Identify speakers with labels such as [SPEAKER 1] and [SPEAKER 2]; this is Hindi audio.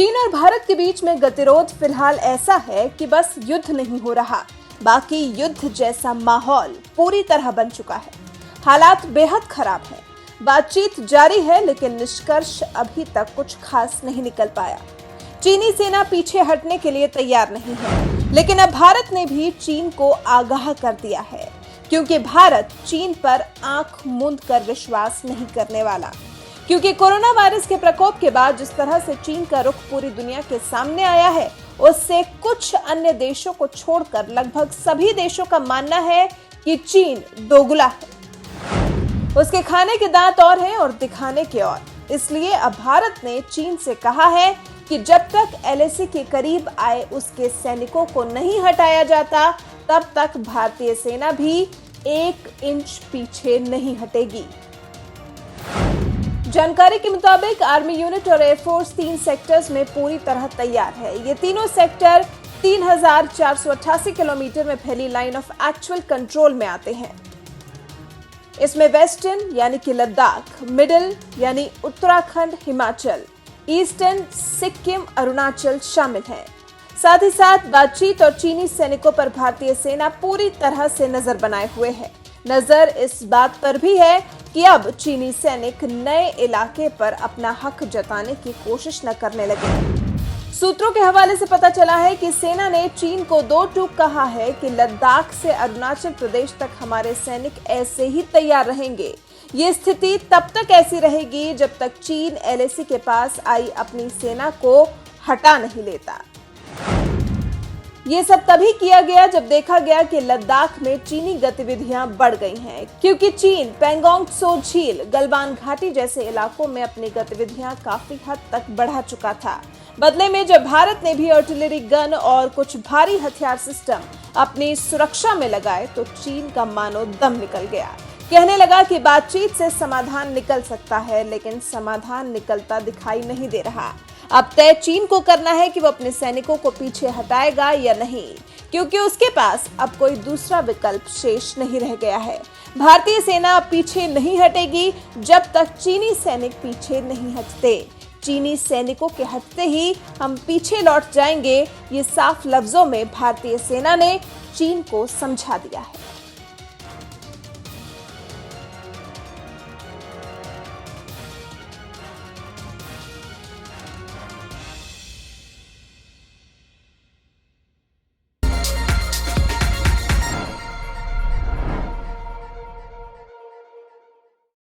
[SPEAKER 1] चीन और भारत के बीच में गतिरोध फिलहाल ऐसा है कि बस युद्ध नहीं हो रहा, बाकी युद्ध जैसा माहौल पूरी तरह बन चुका है। हालात बेहद खराब हैं। बातचीत जारी है, लेकिन निष्कर्ष अभी तक कुछ खास नहीं निकल पाया। चीनी सेना पीछे हटने के लिए तैयार नहीं है, लेकिन अब भारत ने भी चीन को आगाह कर दिया है, क्योंकि भारत चीन पर आंख मूंद कर विश्वास नहीं करने वाला। क्योंकि कोरोना वायरस के प्रकोप के बाद जिस तरह से चीन का रुख पूरी दुनिया के सामने आया है, उससे कुछ अन्य देशों को छोड़कर लगभग सभी देशों का मानना है कि चीन दोगला है। उसके खाने के दांत और हैं और दिखाने के और। इसलिए अब भारत ने चीन से कहा है कि जब तक एलएसी के करीब आए उसके सैनिकों को नहीं हटाया जाता, तब तक भारतीय सेना भी 1 इंच पीछे नहीं हटेगी। जानकारी के मुताबिक आर्मी यूनिट और एयरफोर्स 3 सेक्टर्स में पूरी तरह तैयार है। ये तीनों सेक्टर 3488 किलोमीटर में फैली लाइन ऑफ एक्चुअल कंट्रोल में आते हैं। इसमें वेस्टर्न यानी कि लद्दाख, मिडिल यानी उत्तराखंड, हिमाचल, ईस्टर्न सिक्किम, अरुणाचल शामिल हैं। साथ ही साथ बातचीत और चीनी सैनिकों पर भारतीय सेना पूरी तरह से नजर बनाए हुए है। नजर इस बात पर भी है कि अब चीनी सैनिक नए इलाके पर अपना हक जताने की कोशिश न करने लगे। सूत्रों के हवाले से पता चला है कि सेना ने चीन को 2 टूक कहा है कि लद्दाख से अरुणाचल प्रदेश तक हमारे सैनिक ऐसे ही तैयार रहेंगे। ये स्थिति तब तक ऐसी रहेगी जब तक चीन एलएसी के पास आई अपनी सेना को हटा नहीं लेता। ये सब तभी किया गया जब देखा गया कि लद्दाख में चीनी गतिविधियां बढ़ गई हैं, क्योंकि चीन पैंगोंग त्सो झील, गलवान घाटी जैसे इलाकों में अपनी गतिविधियां काफी हद तक बढ़ा चुका था। बदले में जब भारत ने भी आर्टिलरी गन और कुछ भारी हथियार सिस्टम अपनी सुरक्षा में लगाए, तो चीन का मानो दम निकल गया। कहने लगा कि बातचीत से समाधान निकल सकता है, लेकिन समाधान निकलता दिखाई नहीं दे रहा। अब तय चीन को करना है कि वो अपने सैनिकों को पीछे हटाएगा या नहीं, क्योंकि उसके पास अब कोई दूसरा विकल्प शेष नहीं रह गया है। भारतीय सेना अब पीछे नहीं हटेगी जब तक चीनी सैनिक पीछे नहीं हटते। चीनी सैनिकों के हटते ही हम पीछे लौट जाएंगे, ये साफ लफ्जों में भारतीय सेना ने चीन को समझा दिया है।